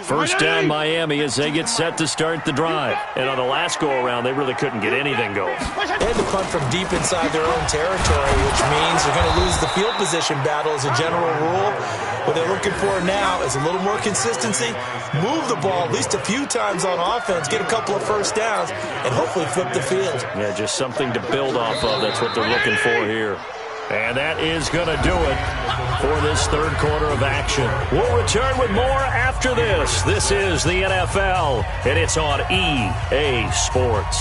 First down Miami as they get set to start the drive. And on the last go-around, they really couldn't get anything going. They had to punt from deep inside their own territory, which means they're going to lose the field position battle as a general rule. What they're looking for now is a little more consistency, move the ball at least a few times on offense, get a couple of first downs, and hopefully flip the field. Yeah, just something to build off of. That's what they're looking for here. And that is going to do it for this third quarter of action. We'll return with more after this. This is the NFL, and it's on EA Sports.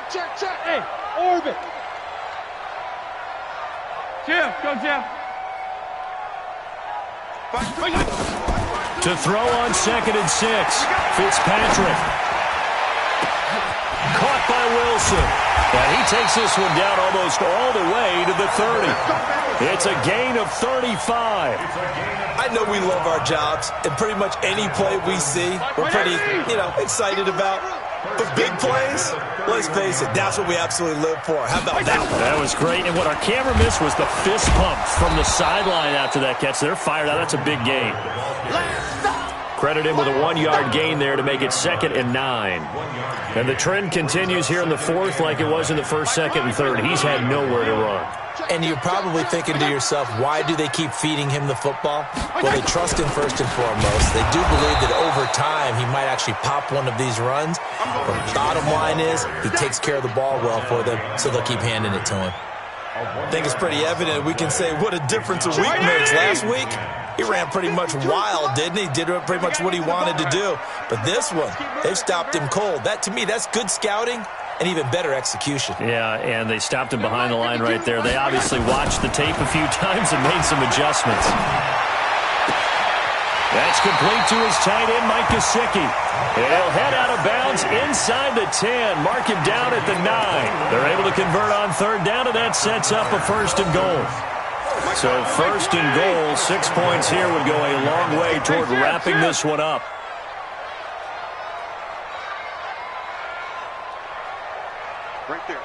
Check. Hey, orbit. Jim, go Jim. To throw on 2nd and 6, Fitzpatrick. Caught by Wilson. And he takes this one down almost all the way to the 30. It's a gain of 35. I know we love our jobs, and pretty much any play we see, we're pretty, excited about. But big plays, let's face it, that's what we absolutely live for. How about that one? That was great. And what our camera missed was the fist pump from the sideline after that catch. They're fired out. That's a big gain. Credit him with a 1-yard gain there to make it 2nd and 9. And the trend continues here in the fourth like it was in the first, second, and third. He's had nowhere to run. And you're probably thinking to yourself, why do they keep feeding him the football? Well, they trust him first and foremost. They do believe that over time he might actually pop one of these runs. But the bottom line is he takes care of the ball well for them, so they'll keep handing it to him. I think it's pretty evident. We can say what a difference a week makes. Last week, he ran pretty much wild, didn't he? Did pretty much what he wanted to do. But this one, they've stopped him cold. That, to me, that's good scouting and even better execution. Yeah, and they stopped him behind the line right there. They obviously watched the tape a few times and made some adjustments. That's complete to his tight end, Mike Gesicki. He'll head out of bounds inside the 10. Mark him down at the 9. They're able to convert on third down, and that sets up a 1st and goal. So 1st and goal, 6 points here would go a long way toward wrapping this one up. Right there.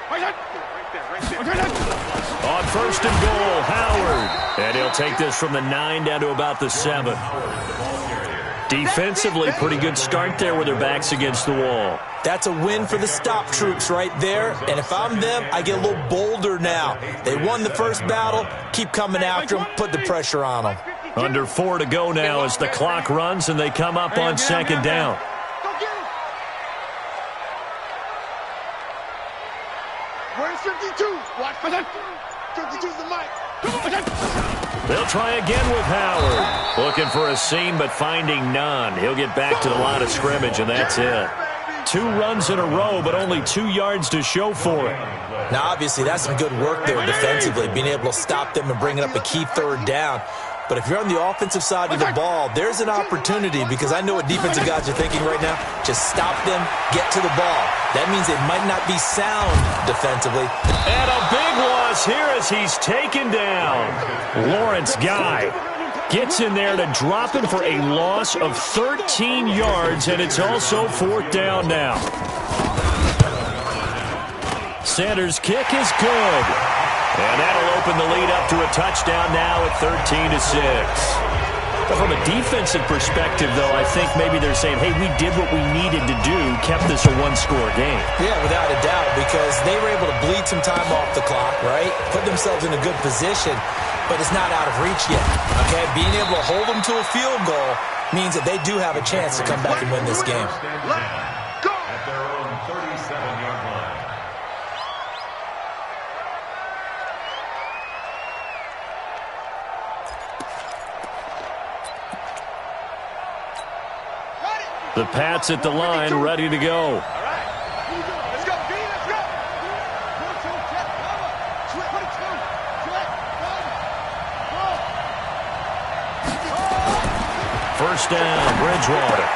On 1st and goal, Howard. And he'll take this from the 9 down to about the 7. Defensively, pretty good start there with their backs against the wall. That's a win for the stop troops right there. And if I'm them, I get a little bolder now. They won the first battle. Keep coming after them. Put the pressure on them. Under 4 to go now as the clock runs and they come up on 2nd down. Where's 52? Watch for that. 52's the mic. They'll try again with Howard. Looking for a seam, but finding none. He'll get back to the line of scrimmage, and that's it. 2 runs in a row, but only 2 yards to show for it. Now, obviously, that's some good work there defensively, being able to stop them and bringing up a key 3rd down. But if you're on the offensive side of the ball, there's an opportunity, because I know what defensive guys are thinking right now. Just stop them, get to the ball. That means they might not be sound defensively. And a big loss here as he's taken down. Lawrence Guy gets in there to drop him for a loss of 13 yards, and it's also 4th down now. Sanders' kick is good. And that'll open the lead up to a touchdown now at 13-6. But from a defensive perspective, though, I think maybe they're saying, hey, we did what we needed to do, kept this a 1-score game. Yeah, without a doubt, because they were able to bleed some time off the clock, right? Put themselves in a good position, but it's not out of reach yet, okay? Being able to hold them to a field goal means that they do have a chance to come back and win this game. At their own 37-yard line. The Pats at the line, ready to go. Let's go, B, let's go. First down, Bridgewater.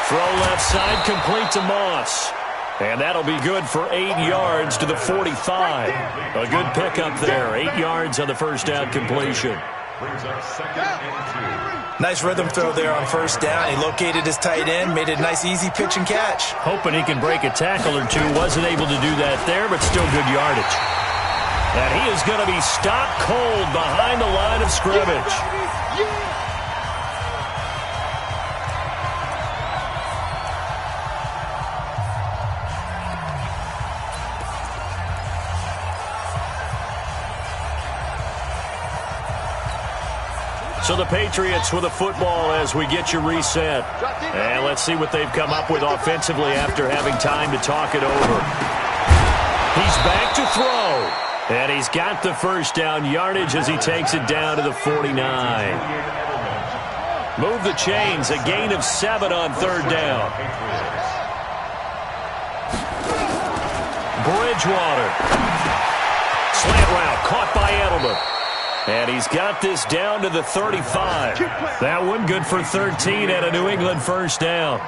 Throw left side, complete to Moss. And that'll be good for 8 yards to the 45. A good pickup there, 8 yards on the first down completion. Brings up 2nd and 2. Nice rhythm throw there on first down. He located his tight end, made it a nice easy pitch and catch. Hoping he can break a tackle or two. Wasn't able to do that there, but still good yardage. And he is going to be stopped cold behind the line of scrimmage. So the Patriots with a football as we get you reset. And let's see what they've come up with offensively after having time to talk it over. He's back to throw. And he's got the first down yardage as he takes it down to the 49. Move the chains, a gain of 7 on third down. Bridgewater. Slant route caught by Edelman. And he's got this down to the 35. That one good for 13 and a New England first down.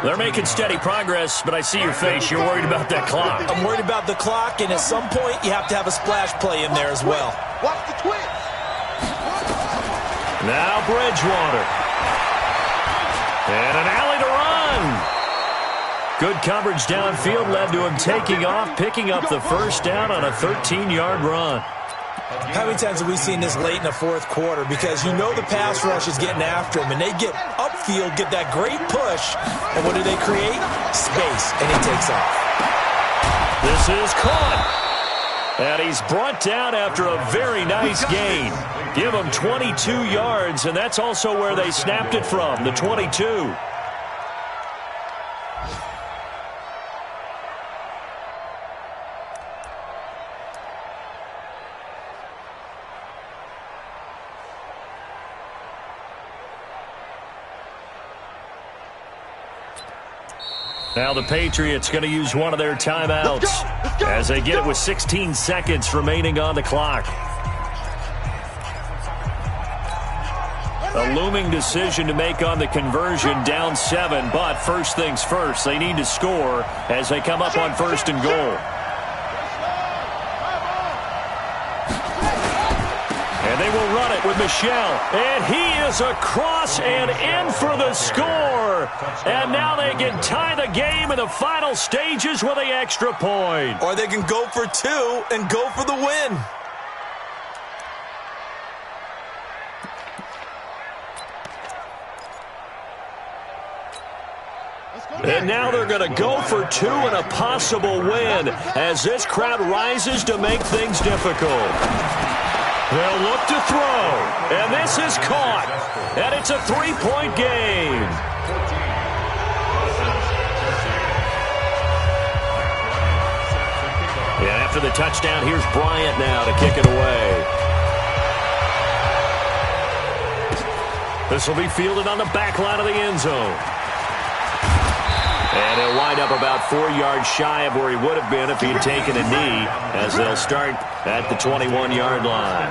They're making steady progress, but I see your face. You're worried about that clock. I'm worried about the clock, and at some point, you have to have a splash play in there as well. Watch the twitch. Now Bridgewater. And an alley to run. Good coverage downfield led to him taking off, picking up the first down on a 13-yard run. How many times have we seen this late in the fourth quarter? Because you know the pass rush is getting after him, and they get upfield, get that great push, and what do they create? Space, and he takes off. This is caught. And he's brought down after a very nice gain. Give him 22 yards, and that's also where they snapped it from, the 22. Now the Patriots going to use one of their timeouts as they get it with 16 seconds remaining on the clock. A looming decision to make on the conversion, down 7, but first things first, they need to score as they come up on first and goal. And they will run it with Michel. And he is across and in for the score. And now they can tie the game in the final stages with the extra point. Or they can go for 2 and go for the win. And now they're going to go for 2 and a possible win as this crowd rises to make things difficult. They'll look to throw, and this is caught, and it's a 3-point game. And after the touchdown, here's Bryant now to kick it away. This will be fielded on the back line of the end zone. And he'll wind up about 4 yards shy of where he would have been if he had taken a knee, as they'll start at the 21-yard line.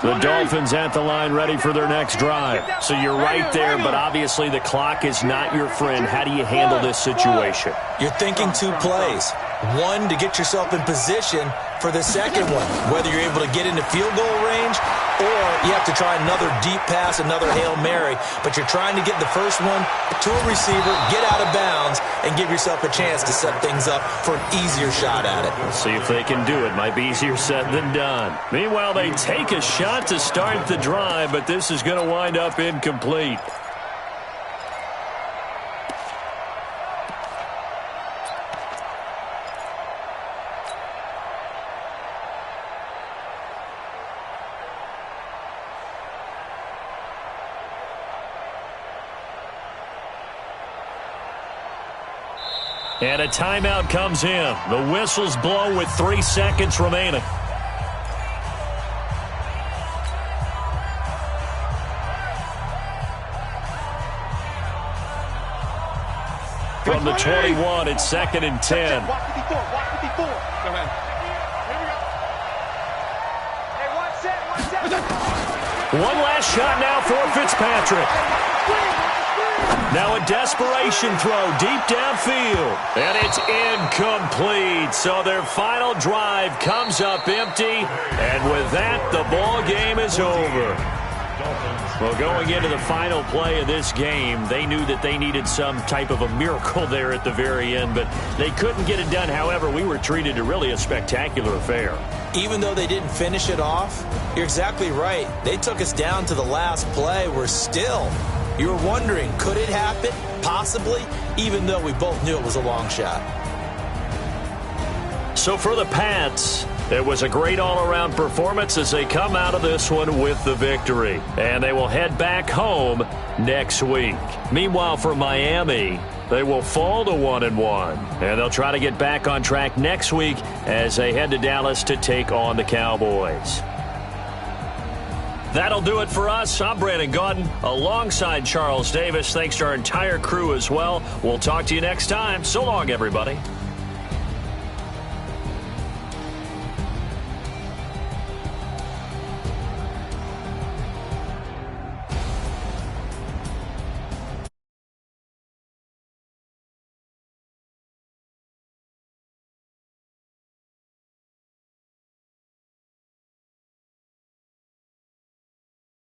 The Dolphins at the line ready for their next drive. So you're right there, but obviously the clock is not your friend. How do you handle this situation? You're thinking 2 plays. One, to get yourself in position for the second one, whether you're able to get into field goal range or you have to try another deep pass, another Hail Mary. But you're trying to get the first one to a receiver, get out of bounds, and give yourself a chance to set things up for an easier shot at it. Let's see if they can do it. Might be easier said than done. Meanwhile, they take a shot to start the drive, but this is going to wind up incomplete. And a timeout comes in. The whistles blow with 3 seconds remaining. From the 21, it's 2nd and 10. Watch 54. Watch 54. Go ahead. Here we go. Hey, watch set. One last shot now for Fitzpatrick. Now a desperation throw deep downfield. And it's incomplete. So their final drive comes up empty. And with that, the ball game is over. Well, going into the final play of this game, they knew that they needed some type of a miracle there at the very end, but they couldn't get it done. However, we were treated to really a spectacular affair. Even though they didn't finish it off, you're exactly right. They took us down to the last play. You were wondering, could it happen? Possibly, even though we both knew it was a long shot. So for the Pats, it was a great all-around performance as they come out of this one with the victory. And they will head back home next week. Meanwhile, for Miami, they will fall to 1-1. And they'll try to get back on track next week as they head to Dallas to take on the Cowboys. That'll do it for us. I'm Brandon Gaudin alongside Charles Davis. Thanks to our entire crew as well. We'll talk to you next time. So long, everybody.